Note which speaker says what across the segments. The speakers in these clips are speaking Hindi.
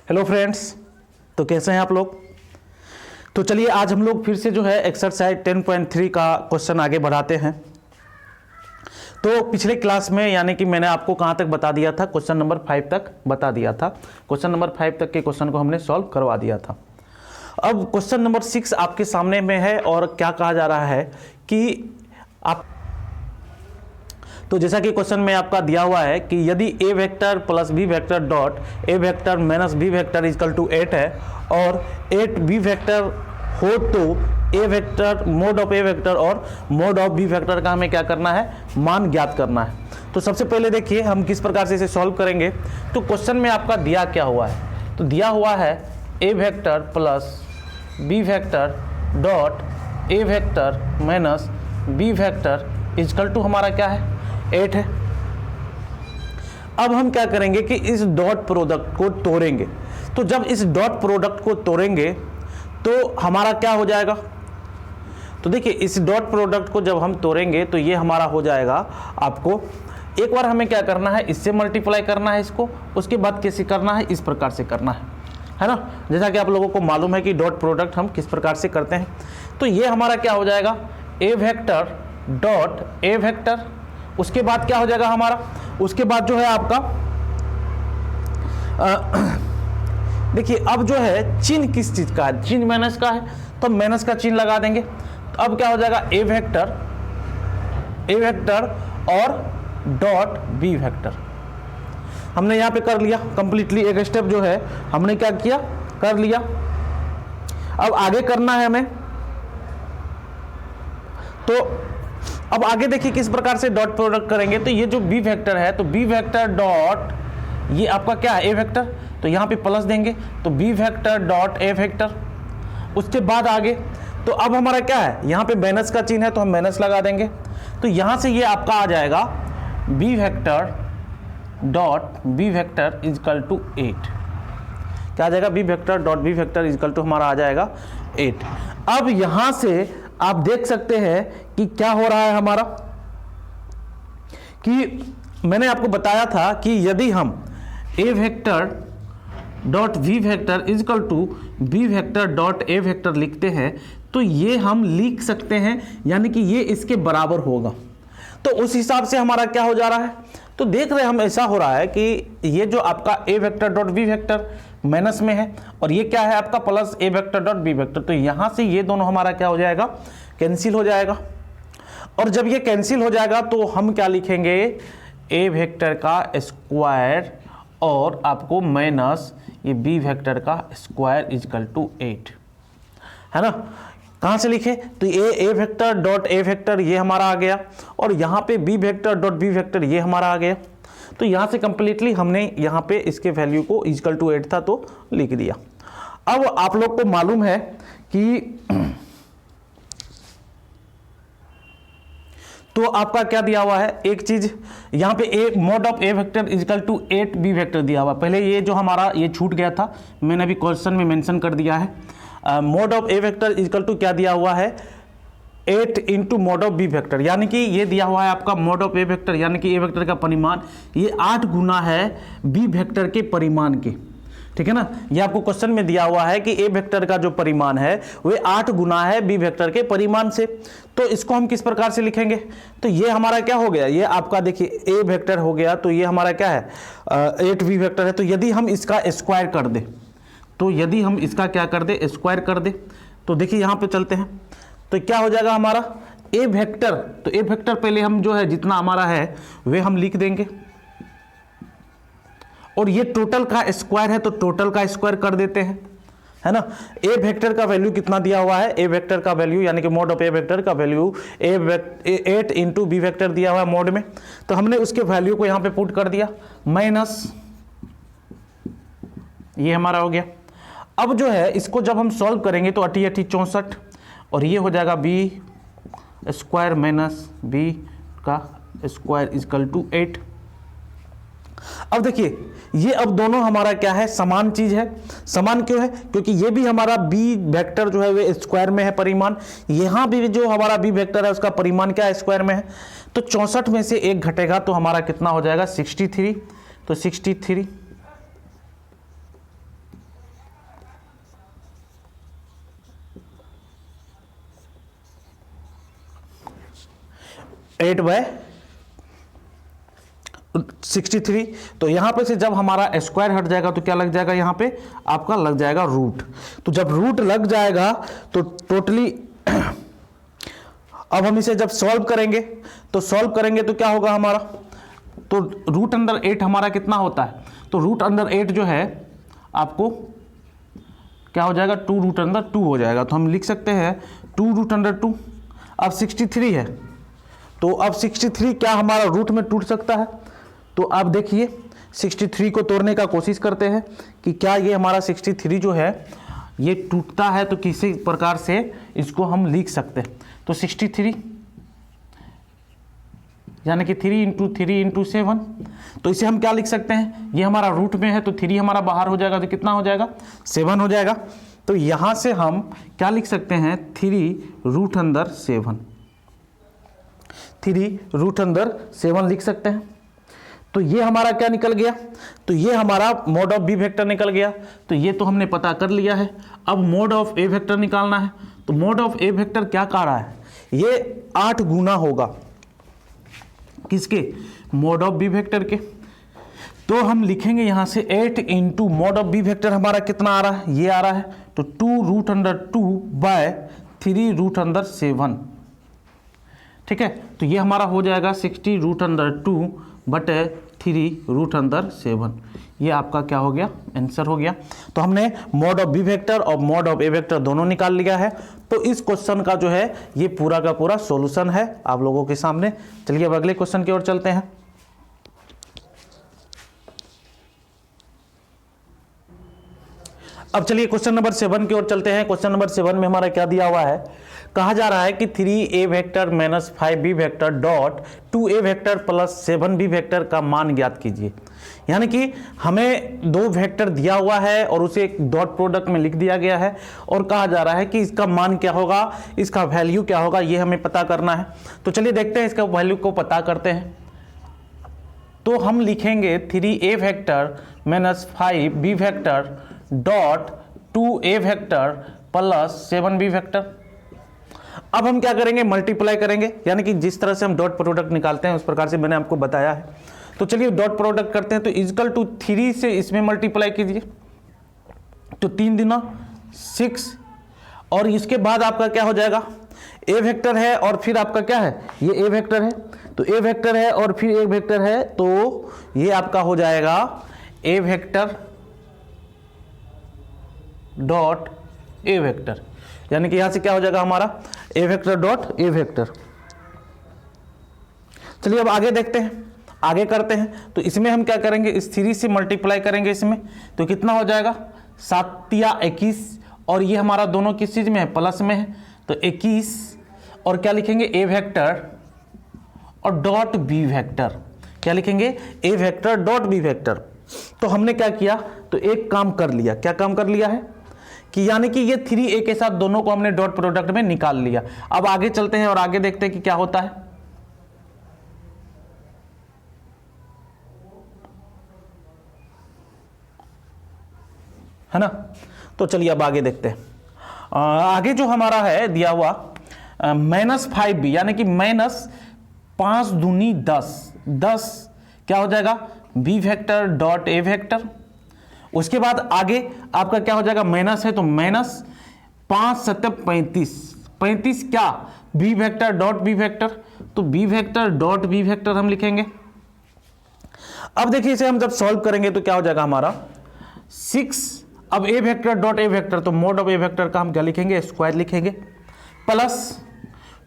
Speaker 1: हेलो फ्रेंड्स, तो कैसे हैं आप लोग। तो चलिए आज हम लोग फिर से जो है एक्सरसाइज 10.3 का क्वेश्चन आगे बढ़ाते हैं। तो पिछले क्लास में यानी कि मैंने आपको कहाँ तक बता दिया था, क्वेश्चन नंबर 5 तक बता दिया था। क्वेश्चन नंबर 5 तक के क्वेश्चन को हमने सॉल्व करवा दिया था। अब क्वेश्चन नंबर 6 आपके सामने में है और क्या कहा जा रहा है कि आप, तो जैसा कि क्वेश्चन में आपका दिया हुआ है कि यदि A vector plus B vector dot A vector minus B vector equal to 8 है और 8 बी वेक्टर हो तो A vector mod of A vector और मोड ऑफ बी वेक्टर का हमें क्या करना है, मान ज्ञात करना है। तो सबसे पहले देखिए हम किस प्रकार से इसे सॉल्व करेंगे। तो क्वेश्चन में आपका दिया क्या हुआ है, तो दिया हुआ है A vector plus B vector dot A vector minus B vector equal to हमारा क्या है, 8 है। अब हम क्या करेंगे कि इस डॉट प्रोडक्ट को तोड़ेंगे। तो जब इस डॉट प्रोडक्ट को तोड़ेंगे तो हमारा क्या हो जाएगा, तो देखिए इस डॉट प्रोडक्ट को जब हम तोड़ेंगे तो ये हमारा हो जाएगा, आपको एक बार हमें क्या करना है, इससे मल्टीप्लाई करना है इसको, उसके बाद कैसे करना है, इस प्रकार से करना है ना। जैसा कि आप लोगों को मालूम है कि डॉट प्रोडक्ट हम किस प्रकार से करते हैं। तो ये हमारा क्या हो जाएगा, A vector dot A vector, उसके बाद क्या हो जाएगा हमारा, उसके बाद जो है आपका देखिए अब जो है चिन्ह किस चीज का है, चिन्ह माइनस का है तो माइनस का चिन्ह लगा देंगे। तो अब क्या हो जाएगा, ए वेक्टर और डॉट बी वेक्टर हमने यहां पे कर लिया कंप्लीटली। एक स्टेप जो है हमने क्या किया, कर लिया। अब आगे करना है हमें, तो अब आगे देखिए किस प्रकार से डॉट प्रोडक्ट करेंगे। तो ये जो बी वेक्टर है तो बी वेक्टर डॉट ये आपका क्या है, ए वेक्टर, तो यहाँ पे प्लस देंगे तो B vector dot A vector. उसके बाद आगे तो अब हमारा क्या है, यहाँ पे माइनस का चिन्ह है तो हम माइनस लगा देंगे। तो यहाँ से ये आपका आ जाएगा B vector dot B vector equal to 8। क्या आ जाएगा, B vector dot B vector equal to हमारा आ जाएगा 8। अब यहाँ से आप देख सकते हैं कि क्या हो रहा है हमारा, कि मैंने आपको बताया था कि यदि हम A vector dot V vector equal to B vector dot A vector लिखते हैं तो ये हम लिख सकते हैं, यानी कि ये इसके बराबर होगा। तो उस हिसाब से हमारा क्या हो जा रहा है, तो देख रहे हम ऐसा हो रहा है कि ये जो आपका A vector dot B vector minus में है और ये क्या है आपका plus A vector dot B vector. तो यहां से ये दोनों हमारा क्या हो जाएगा, कैंसिल हो जाएगा। और जब ये कैंसिल हो जाएगा तो हम क्या लिखेंगे, ए वेक्टर का स्क्वायर और आपको माइनस ये बी वेक्टर का स्क्वायर इजकल टू 8, है ना। कहां से लिखे, तो ये A vector dot A vector ये हमारा आ गया और यहाँ पे B vector dot B vector ये हमारा आ गया। तो यहाँ से कंप्लीटली हमने यहाँ पे इसके वैल्यू को इक्वल टू 8 था तो लिख दिया। अब आप लोग को मालूम है कि तो आपका क्या दिया हुआ है, एक चीज यहाँ पे A mod of A vector equal to 8 B vector दिया हुआ। पहले ये जो हमारा ये छूट गया था, मैंने अभी क्वेश्चन में मेंशन कर दिया है। Mod of A vector equal to क्या दिया हुआ है, 8 into mod of B vector, यानी कि ये दिया हुआ है आपका मोड ऑफ ए वेक्टर, यानी कि ए वेक्टर का परिमाण ये 8 गुना है बी वेक्टर के परिमाण के, ठीक है ना। ये आपको क्वेश्चन में दिया हुआ है कि ए वेक्टर का जो परिमाण है वह 8 गुना है बी वेक्टर के परिमाण से। तो इसको हम किस प्रकार से लिखेंगे, तो ये हमारा क्या हो गया, ये आपका देखिए ए वेक्टर हो गया, तो ये हमारा क्या है 8 बी वेक्टर है। तो यदि हम इसका स्क्वायर कर दे, तो यदि हम इसका क्या कर दे, स्क्वायर कर दे, तो देखिए यहाँ पे चलते हैं तो क्या हो जाएगा हमारा ए वेक्टर। तो ए वेक्टर पहले हम जो है जितना हमारा है वे हम लिख देंगे और ये टोटल का स्क्वायर है तो टोटल का स्क्वायर कर देते हैं, है ना। ए वेक्टर का वैल्यू कितना दिया हुआ है, ए वेक्टर का वैल्यू यानी कि मोड ऑफ ए वेक्टर का वैल्यू 8 इंटू बी वेक्टर दिया हुआ है मोड में। तो हमने उसके वैल्यू को यहाँ पे पुट कर दिया, माइनस ये हमारा हो गया। अब जो है इसको जब हम सॉल्व करेंगे तो 8 8 64 और ये हो जाएगा बी स्क्वायर माइनस बी का स्क्वायर इक्वल टू 8। अब देखिए ये अब दोनों हमारा क्या है, समान चीज है। समान क्यों है, क्योंकि ये भी हमारा बी वेक्टर जो है वो स्क्वायर में है परिमाण, यहां भी जो हमारा बी वेक्टर है उसका परिमाण क्या है, स्क्वायर में है। तो 64 में से 1 घटेगा तो हमारा कितना हो जाएगा 63। तो 63 8/63। तो यहाँ पे से जब हमारा स्क्वायर हट जाएगा तो क्या लग जाएगा, यहाँ पे आपका लग जाएगा रूट। तो जब रूट लग जाएगा तो टोटली अब हम इसे जब सॉल्व करेंगे तो क्या होगा हमारा, तो रूट अंडर 8 हमारा कितना होता है, तो रूट अंडर 8 जो है आपको क्या हो जाएगा, 2 रूट अंडर 2 हो जाएगा। तो हम लिख सकते हैं 2 रूट अंडर 2। अब 63 है, तो अब 63 क्या हमारा रूट में टूट सकता है, तो आप देखिए 63 को तोड़ने का कोशिश करते हैं कि क्या ये हमारा 63 जो है ये टूटता है, तो किसी प्रकार से इसको हम लिख सकते हैं। तो 63 यानी कि 3 × 3 × 7, तो इसे हम क्या लिख सकते हैं, ये हमारा रूट में है तो 3 हमारा बाहर हो जाएगा, तो कितना हो जाएगा, 7 हो जाएगा। तो यहाँ से हम क्या लिख सकते हैं, 3 रूट अंदर 7, 3 रूट अंदर 7 लिख सकते हैं। तो ये हमारा क्या निकल गया, तो ये हमारा मोड ऑफ बी वेक्टर निकल गया। तो ये तो हमने पता कर लिया है। अब मोड ऑफ ए वेक्टर निकालना है। तो मोड ऑफ ए वेक्टर क्या कह रहा है, ये 8 गुना होगा किसके, मोड ऑफ बी वेक्टर के। तो हम लिखेंगे यहां से 8 × मोड ऑफ बी वेक्टर हमारा कितना आ रहा है, ये आ रहा है, तो 2 रूट अंडर 2/3 रूट अंडर 7। ठीक है, तो ये हमारा हो जाएगा 60 रूट अंडर 2/3 रूट अंडर 7। ये आपका क्या हो गया, आंसर हो गया। तो हमने मोड ऑफ बी वेक्टर और मोड ऑफ ए वेक्टर दोनों निकाल लिया है। तो इस क्वेश्चन का जो है ये पूरा का पूरा सॉल्यूशन है आप लोगों के सामने। चलिए अब अगले क्वेश्चन की ओर चलते हैं। अब चलिए क्वेश्चन नंबर 7 की ओर चलते हैं। क्वेश्चन नंबर 7 में हमारा क्या दिया हुआ है, कहा जा रहा है कि 3a vector minus 5b vector dot 2a vector plus 7b vector का मान ज्ञात कीजिए। यानी कि हमें 2 वेक्टर दिया हुआ है और उसे एक डॉट प्रोडक्ट में लिख दिया गया है और कहा जा रहा है कि इसका मान क्या होगा, इसका वैल्यू क्या होगा, ये हमें पता करना है। तो चलिए देखते हैं इसका वैल्यू को पता करते हैं। तो हम लिखेंगे 3a vector minus 5b vector dot 2a vector plus 7b vector. अब हम क्या करेंगे, मल्टीप्लाई करेंगे, यानी कि जिस तरह से हम डॉट प्रोडक्ट निकालते हैं उस प्रकार से मैंने आपको बताया है। तो चलिए डॉट प्रोडक्ट करते हैं। तो इक्वल टू 3 से इसमें मल्टीप्लाई कीजिए, तो 3 दूना 6, और इसके बाद आपका क्या हो जाएगा, ए वेक्टर है और फिर आपका क्या है, ये ए वेक्टर है, तो ए वेक्टर है और फिर ए वेक्टर है, तो ये आपका हो जाएगा A vector dot A vector. यानी कि यहां से क्या हो जाएगा हमारा ए वेक्टर डॉट ए वेक्टर। चलिए अब आगे देखते हैं, आगे करते हैं। तो इसमें हम क्या करेंगे, इस 3 से मल्टीप्लाई करेंगे इसमें, तो कितना हो जाएगा 7 या 21, और ये हमारा दोनों किस चीज में है, प्लस में है, तो 21, और क्या लिखेंगे ए वेक्टर और डॉट बी वेक्टर। क्या लिखेंगे, ए वेक्टर डॉट बी वेक्टर। तो हमने क्या किया, तो एक काम कर लिया, क्या काम कर लिया है कि यानी कि ये 3a के साथ दोनों को हमने डॉट प्रोडक्ट में निकाल लिया। अब आगे चलते हैं और आगे देखते हैं कि क्या होता है ना। तो चलिए अब आगे देखते हैं। आगे जो हमारा है दिया हुआ -5b, यानी कि -5 दूनी 10 क्या हो जाएगा, B vector dot A vector. उसके बाद आगे आपका क्या हो जाएगा, माइनस है तो -5 7 35 क्या, B vector dot B vector, तो B vector dot B vector हम लिखेंगे। अब देखिए इसे हम जब सॉल्व करेंगे तो क्या हो जाएगा हमारा 6। अब ए वेक्टर डॉट ए वेक्टर, तो मोड ऑफ ए वेक्टर का हम क्या लिखेंगे, स्क्वायर लिखेंगे, प्लस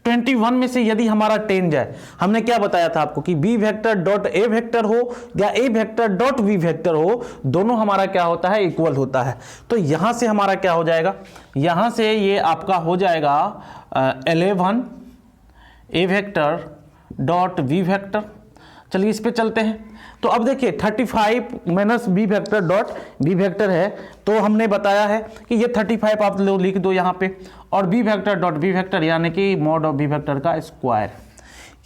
Speaker 1: 21 में से यदि हमारा 10 जाए, हमने क्या बताया था आपको कि B vector dot A vector हो या A vector dot B vector हो, दोनों हमारा क्या होता है, इक्वल होता है। तो यहां से हमारा क्या हो जाएगा, यहां से ये आपका हो जाएगा 11 A vector dot B vector. चलिए इस पे चलते हैं। तो अब देखिए 35 minus B vector dot B vector है, तो हमने बताया है कि ये 35 आप लोग लिख दो यहाँ पे, और B vector dot B vector यानी कि मॉड ऑफ बी वेक्टर का स्क्वायर।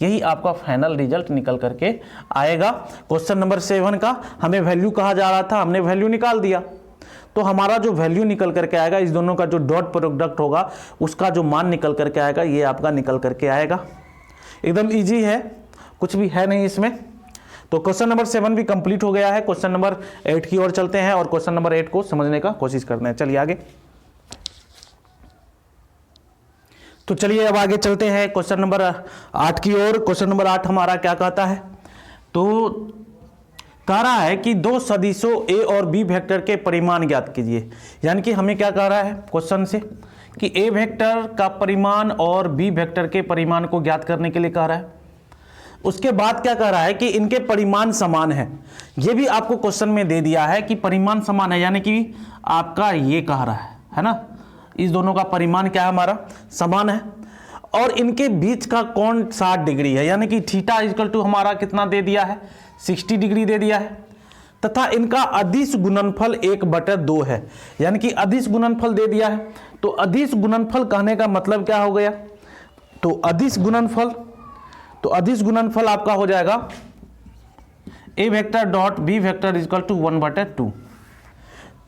Speaker 1: यही आपका फाइनल रिजल्ट निकल करके आएगा। क्वेश्चन नंबर 7 का हमें वैल्यू कहा जा रहा था, हमने वैल्यू निकाल दिया। तो हमारा जो वैल्यू निकल करके आएगा, इस दोनों का जो डॉट प्रोडक्ट होगा उसका जो मान निकल करके आएगा, ये आपका निकल करके आएगा। एकदम इजी है, कुछ भी है नहीं इसमें। तो क्वेश्चन नंबर 7 भी कंप्लीट हो गया है। क्वेश्चन नंबर 8 की ओर चलते हैं और क्वेश्चन नंबर 8 को समझने का कोशिश करते हैं। चलिए आगे। तो चलिए अब आगे चलते हैं क्वेश्चन नंबर 8 की ओर। क्वेश्चन नंबर 8 हमारा क्या कहता है, तो कह रहा है कि दो सदिशों ए और बी वेक्टर के परिमाण ज्ञात कीजिए। यानी कि हमें क्या कह रहा है क्वेश्चन से कि ए वेक्टर का परिमाण और बी वेक्टर के परिमाण को ज्ञात करने के लिए कह रहा है। उसके बाद क्या कह रहा है कि इनके परिमाण समान है। ये भी आपको क्वेश्चन में दे दिया है कि परिमाण समान है, यानी कि आपका ये कह रहा है ना, इस दोनों का परिमाण क्या है हमारा समान है। और इनके बीच का कोण 60 डिग्री है, यानी कि थीटा इक्वल टू हमारा कितना दे दिया है 60 डिग्री दे दिया है। तथा इनका अदिश गुणनफल 1/2 है, यानी कि अदिश गुणनफल दे दिया है। तो अदिश गुणनफल कहने का मतलब क्या हो गया, तो अदिश गुणनफल आपका हो जाएगा A vector dot B vector equal to 1/2।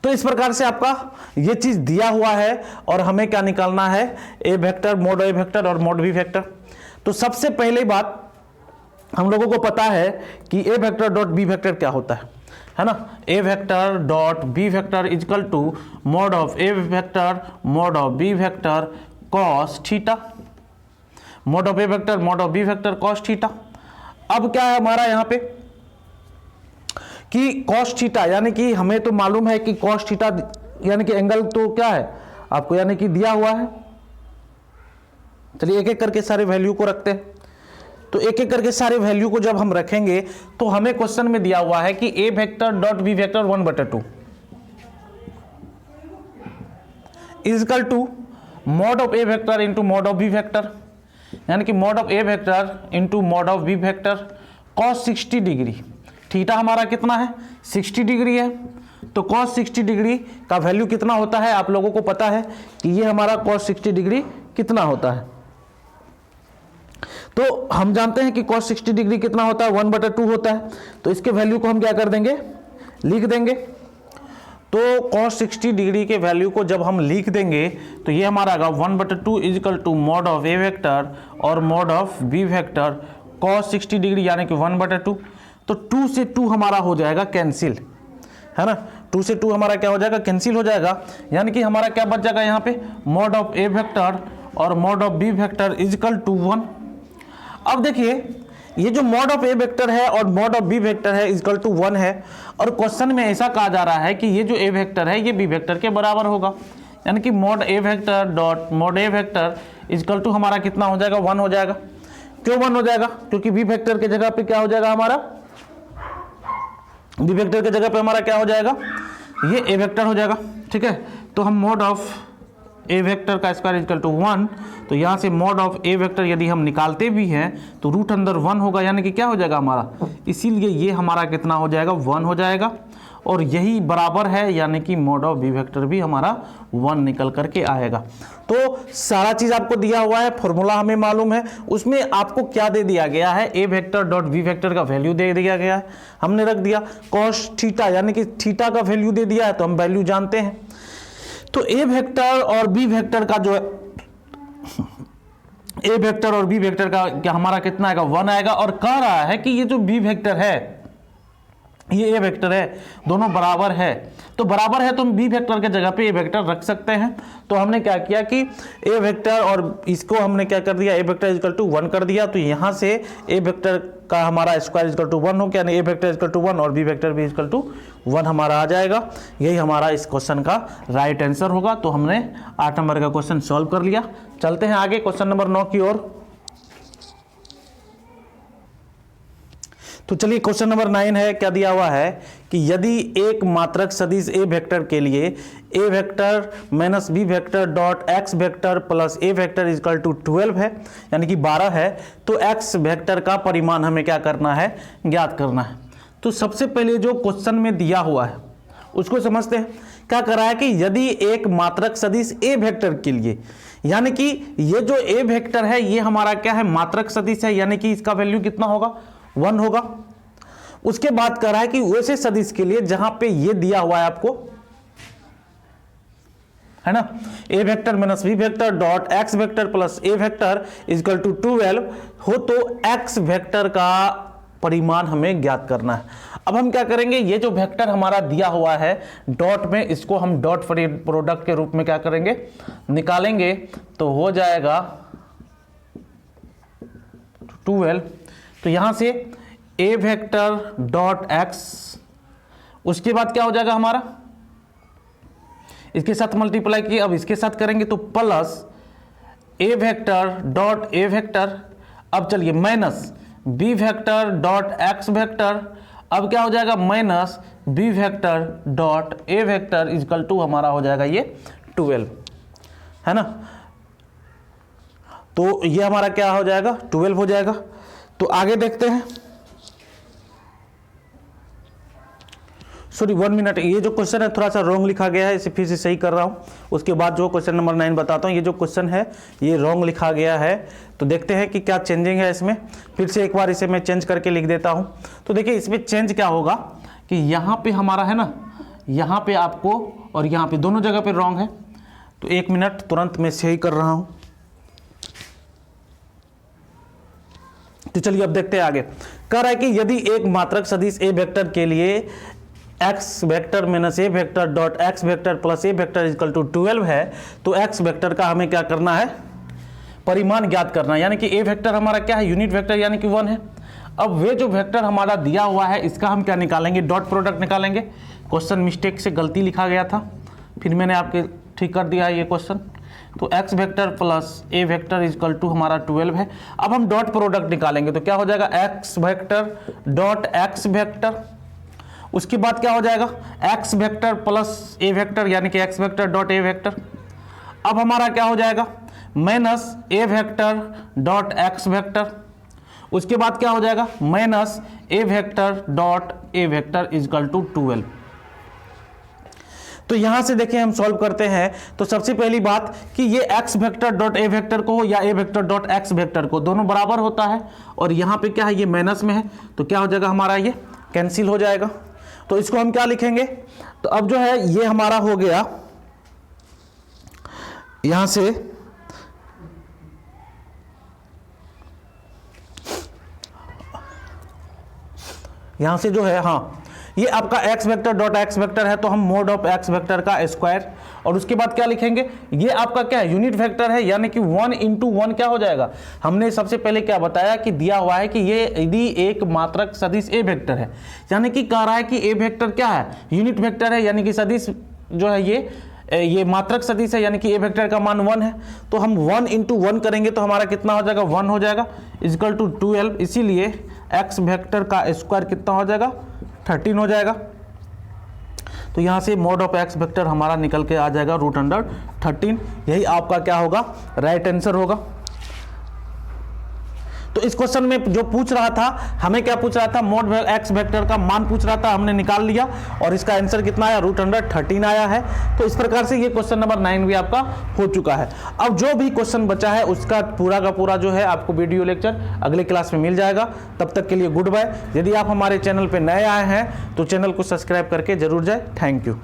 Speaker 1: तो इस प्रकार से आपका ये चीज दिया हुआ है और हमें क्या निकालना है, A vector mode A vector और मोड बी वेक्टर। तो सबसे पहले बात हम लोगों को पता है कि A vector dot B vector क्या होता है ना। A vector dot B vector equal to mod of A vector mod of B vector cos theta, mod of A vector mod of B vector cos theta. अब क्या है हमारा यहाँ पे कि कॉस थीटा, यानी कि हमें तो मालूम है कि कॉस थीटा यानी कि एंगल तो क्या है आपको, यानी कि दिया हुआ है। चलिए एक एक करके सारे वैल्यू को रखते हैं। तो एक एक करके सारे वैल्यू को जब हम रखेंगे तो हमें क्वेश्चन में दिया हुआ है कि A vector dot B vector 1/2 equal to mod of A vector into mod of B vector, यानी कि mod of A vector into mod of B vector cos 60 degree. Theta हमारा कितना है 60 डिग्री है। तो कॉस 60 डिग्री का वैल्यू कितना होता है आप लोगों को पता है कि ये हमारा कॉस 60 डिग्री कितना होता है। तो हम जानते हैं कि cos 60 डिग्री कितना होता है 1/2 होता है। तो इसके वैल्यू को हम क्या कर देंगे लिख देंगे। तो cos 60 डिग्री के वैल्यू को जब हम लिख देंगे तो ये हमारा आएगा 1/2 equal to mod of A vector और mod of B vector cos 60 degree यानी कि 1/2। तो 2 से 2 हमारा हो जाएगा कैंसिल, है ना। 2 से 2 हमारा क्या हो जाएगा कैंसिल हो जाएगा, यानी कि हमारा क्या बच जाएगा यहाँ पे मॉड ऑफ ए वेक्टर और mod of B vector equal to 1। अब देखिए ये जो मॉड ऑफ ए वेक्टर है और मॉड ऑफ बी वेक्टर है इक्वल टू 1 है, और क्वेश्चन में ऐसा कहा जा रहा है कि ये जो ए वेक्टर है ये बी वेक्टर के बराबर होगा, यानी कि mod A vector dot mod A vector equal to हमारा कितना हो जाएगा 1 हो जाएगा। क्यों 1 हो जाएगा, क्योंकि बी वेक्टर के जगह पे क्या हो जाएगा हमारा, बी वेक्टर के जगह पे हमारा क्या हो जाएगा ये ए वेक्टर हो जाएगा। ठीक है, तो हम मॉड ऑफ ए वेक्टर का स्क्वायर इक्वल टू 1, तो यहाँ से मॉड ऑफ ए वेक्टर यदि हम निकालते भी हैं तो रूट अंदर 1 होगा, यानी कि क्या हो जाएगा हमारा, इसीलिए ये हमारा कितना हो जाएगा 1 हो जाएगा। और यही बराबर है, यानी कि मॉड ऑफ बी वेक्टर भी हमारा 1 निकल करके आएगा। तो सारा चीज आपको दिया हुआ है, फॉर्मूला हमें मालूम है, उसमें आपको क्या दे दिया गया है A vector dot B vector का वैल्यू दे दिया गया है, हमने रख दिया कॉस थीटा, यानी कि थीटा का वैल्यू दे दिया है तो हम वैल्यू जानते हैं। तो ए वेक्टर और बी वेक्टर का जो है ए वेक्टर और बी वेक्टर का क्या हमारा कितना आएगा 1 आएगा। और कह रहा है कि ये जो बी वेक्टर है ये ए वेक्टर है, दोनों बराबर है। तो बराबर है तो हम बी वेक्टर के जगह पे ए वेक्टर रख सकते हैं। तो हमने क्या किया कि ए वेक्टर और इसको हमने क्या कर दिया ए वेक्टर इक्वल टू 1 कर दिया। तो यहाँ से ए वेक्टर का हमारा स्क्वायर इक्वल टू 1 हो गया, यानी ए वेक्टर इक्वल टू 1 और बी वेक्टर भी इक्वल टू 1 हमारा आ जाएगा। यही हमारा इस क्वेश्चन का राइट आंसर होगा। तो हमने 8 नंबर का क्वेश्चन सॉल्व कर लिया। चलते हैं आगे क्वेश्चन नंबर 9 की ओर। तो चलिए क्वेश्चन नंबर 9 है, क्या दिया हुआ है कि यदि एक मात्रक सदिश ए वेक्टर के लिए A vector minus B vector dot X vector plus A vector equal to 12 है, यानी कि 12 है, तो एक्स वेक्टर का परिमाण हमें क्या करना है ज्ञात करना है। तो सबसे पहले जो क्वेश्चन में दिया हुआ है उसको समझते हैं। क्या कर रहा है कि यदि एक मात्रक सदिश ए वेक्टर के लिए, यानी कि ये जो ए वेक्टर है ये हमारा क्या है मात्रक सदिश है, यानी कि इसका वैल्यू कितना होगा 1 होगा। उसके बाद कह रहा है कि वैसे सदिश के लिए जहां पे ये दिया हुआ है आपको है ना। A vector minus B vector dot X vector plus A vector equal to 12 हो तो एक्स वेक्टर का परिमाण हमें ज्ञात करना है। अब हम क्या करेंगे, ये जो वेक्टर हमारा दिया हुआ है डॉट में, इसको हम डॉट प्रोडक्ट के रूप में क्या करेंगे, निकालेंगे। तो हो जाएगा 12। तो यहां से ए वेक्टर डॉट एक्स, उसके बाद क्या हो जाएगा हमारा, इसके साथ मल्टीप्लाई किए, अब इसके साथ करेंगे तो plus A vector dot A vector, अब चलिए minus B vector dot X vector, अब क्या हो जाएगा minus B vector dot A vector equal to हमारा हो जाएगा ये 12, है ना। तो ये हमारा क्या हो जाएगा 12 हो जाएगा। तो आगे देखते हैं, सॉरी 1 मिनट, ये जो क्वेश्चन है थोड़ा सा रॉन्ग लिखा गया है, इसे फिर से सही कर रहा हूँ। उसके बाद जो क्वेश्चन नंबर 9 बताता हूँ, ये जो क्वेश्चन है ये रॉन्ग लिखा गया है। तो देखते हैं कि क्या चेंजिंग है इसमें, फिर से एक बार इसे मैं चेंज करके लिख देता हूँ। तो देखिए इसमें चेंज क्या होगा कि यहाँ पे हमारा है ना, यहाँ पे आपको और यहाँ पे दोनों जगह पे रॉन्ग है। तो 1 मिनट, तुरंत मैं सही कर रहा हूँ। तो चलिए अब देखते हैं आगे। कह रहा है कि यदि एक मात्रक सदिश ए वेक्टर के लिए X vector minus A vector dot X vector plus A vector equal to 12 है तो एक्स वेक्टर का हमें क्या करना है, परिमाण ज्ञात करना है। यानी कि ए वेक्टर हमारा क्या है, यूनिट वेक्टर यानी कि 1 है। अब वे जो वेक्टर हमारा दिया हुआ है इसका हम क्या निकालेंगे, डॉट प्रोडक्ट निकालेंगे। क्वेश्चन मिस्टेक से गलती लिखा गया था, फिर मैंने आपके ठीक कर दिया है ये क्वेश्चन। तो X vector plus A vector equal to हमारा 12 है। अब हम डॉट प्रोडक्ट निकालेंगे तो क्या हो जाएगा, X vector dot X vector, उसके बाद क्या हो जाएगा X vector plus A vector यानी कि X vector dot A vector. अब हमारा क्या हो जाएगा minus A vector dot X vector, उसके बाद क्या हो जाएगा minus A vector dot A vector equal to 12। तो यहां से देखिए हम सॉल्व करते हैं। तो सबसे पहली बात कि ये x vector dot A vector को या A vector dot X vector को दोनों बराबर होता है, और यहां पे क्या है ये माइनस में है, तो क्या हो जाएगा हमारा ये कैंसिल हो जाएगा। तो इसको हम क्या लिखेंगे, तो अब जो है ये हमारा हो गया, यहां से जो है, हाँ ये आपका x vector dot X vector है, तो हम मोड ऑफ एक्स वेक्टर का स्क्वायर, और उसके बाद क्या लिखेंगे, ये आपका क्या है यूनिट वेक्टर है यानी कि 1 × 1 क्या हो जाएगा। हमने सबसे पहले क्या बताया कि दिया हुआ है कि ये यदि एक मात्रक सदिश ए वेक्टर है, यानी कि कह रहा है कि ए वेक्टर क्या है, यूनिट वेक्टर है, यानी कि सदिश जो है ये मात्रक सदिश है, यानी कि ए वेक्टर का मान 1 है। तो हम 1 × 1 करेंगे तो हमारा कितना हो जाएगा 1 हो जाएगा इक्वल टू 12। इसीलिए एक्स वेक्टर का स्क्वायर कितना हो जाएगा 13 हो जाएगा। तो यहां से मोड ऑफ एक्स वेक्टर हमारा निकल के आ जाएगा √13। यही आपका क्या होगा राइट आंसर होगा। तो इस क्वेश्चन में जो पूछ रहा था, हमें क्या पूछ रहा था, मोड एक्स वेक्टर का मान पूछ रहा था, हमने निकाल लिया और इसका आंसर कितना आया √13 आया है। तो इस प्रकार से ये क्वेश्चन नंबर 9 भी आपका हो चुका है। अब जो भी क्वेश्चन बचा है उसका पूरा का पूरा जो है आपको वीडियो लेक्चर अगले क्लास में मिल जाएगा। तब तक के लिए गुड बाय। यदि आप हमारे चैनल पर नए आए हैं तो चैनल को सब्सक्राइब करके जरूर जाए। Thank you.